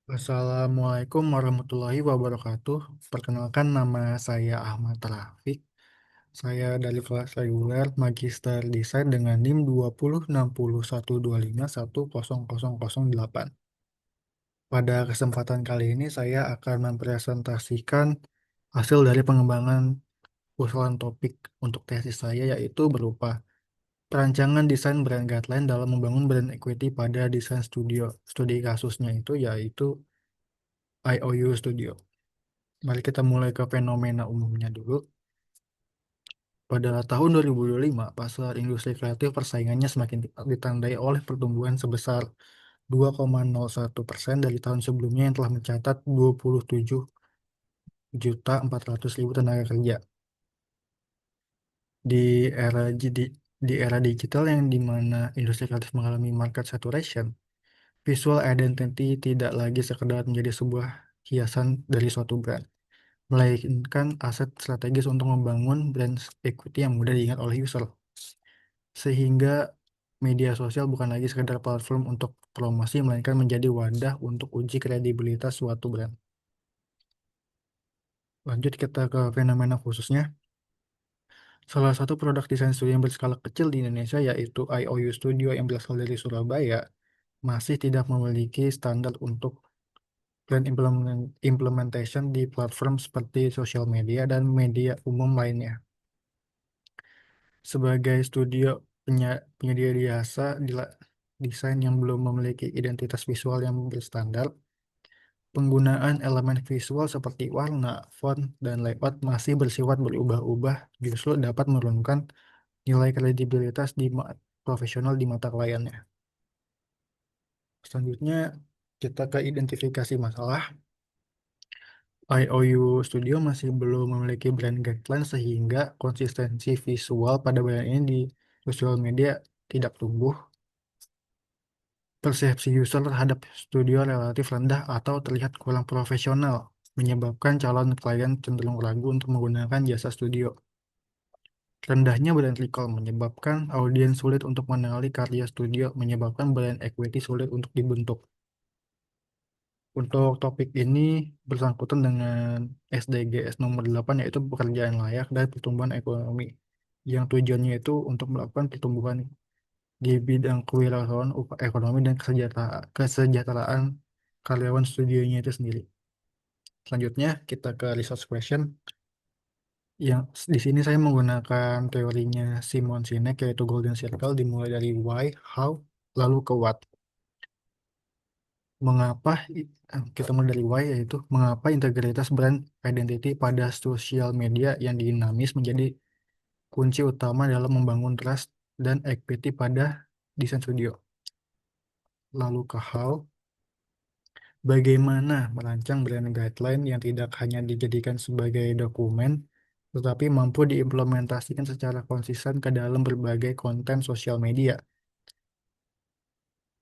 Assalamualaikum warahmatullahi wabarakatuh. Perkenalkan nama saya Ahmad Rafiq. Saya dari kelas reguler Magister Desain dengan NIM 206012510008. Pada kesempatan kali ini saya akan mempresentasikan hasil dari pengembangan usulan topik untuk tesis saya yaitu berupa perancangan desain brand guideline dalam membangun brand equity pada desain studio. Studi kasusnya itu yaitu IOU Studio. Mari kita mulai ke fenomena umumnya dulu. Pada tahun 2025, pasar industri kreatif persaingannya semakin ditandai oleh pertumbuhan sebesar 2,01% dari tahun sebelumnya yang telah mencatat 27.400.000 tenaga kerja. Di era di era digital yang di mana industri kreatif mengalami market saturation, visual identity tidak lagi sekedar menjadi sebuah hiasan dari suatu brand, melainkan aset strategis untuk membangun brand equity yang mudah diingat oleh user. Sehingga media sosial bukan lagi sekedar platform untuk promosi, melainkan menjadi wadah untuk uji kredibilitas suatu brand. Lanjut kita ke fenomena khususnya. Salah satu produk desain studio yang berskala kecil di Indonesia yaitu IOU Studio yang berasal dari Surabaya masih tidak memiliki standar untuk brand implementation di platform seperti sosial media dan media umum lainnya. Sebagai studio penyedia jasa desain yang belum memiliki identitas visual yang berstandar, penggunaan elemen visual seperti warna, font, dan layout masih bersifat berubah-ubah justru dapat menurunkan nilai kredibilitas profesional di mata kliennya. Selanjutnya, kita ke identifikasi masalah. IOU Studio masih belum memiliki brand guideline sehingga konsistensi visual pada brand ini di sosial media tidak tumbuh. Persepsi user terhadap studio relatif rendah atau terlihat kurang profesional, menyebabkan calon klien cenderung ragu untuk menggunakan jasa studio. Rendahnya brand recall menyebabkan audiens sulit untuk mengenali karya studio, menyebabkan brand equity sulit untuk dibentuk. Untuk topik ini bersangkutan dengan SDGs nomor 8 yaitu pekerjaan layak dan pertumbuhan ekonomi, yang tujuannya itu untuk melakukan pertumbuhan di bidang kewirausahaan, ekonomi, dan kesejahteraan karyawan studionya itu sendiri. Selanjutnya, kita ke research question. Yang di sini saya menggunakan teorinya Simon Sinek, yaitu Golden Circle, dimulai dari why, how, lalu ke what. Kita mulai dari why, yaitu mengapa integritas brand identity pada sosial media yang dinamis menjadi kunci utama dalam membangun trust dan equity pada desain studio. Lalu ke how, bagaimana merancang brand guideline yang tidak hanya dijadikan sebagai dokumen, tetapi mampu diimplementasikan secara konsisten ke dalam berbagai konten sosial media.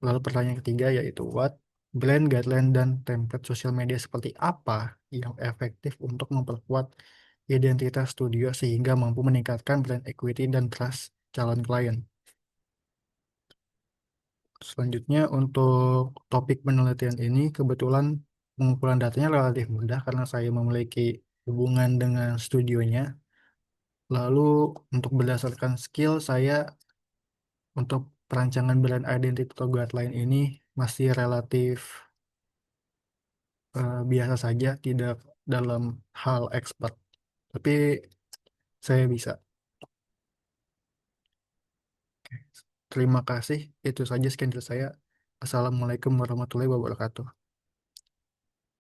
Lalu pertanyaan ketiga yaitu what? Brand guideline dan template sosial media seperti apa yang efektif untuk memperkuat identitas studio sehingga mampu meningkatkan brand equity dan trust calon klien. Selanjutnya untuk topik penelitian ini kebetulan pengumpulan datanya relatif mudah karena saya memiliki hubungan dengan studionya. Lalu untuk berdasarkan skill saya untuk perancangan brand identity atau guideline ini masih relatif biasa saja, tidak dalam hal expert. Tapi saya bisa. Terima kasih. Itu saja sekian dari saya. Assalamualaikum warahmatullahi wabarakatuh.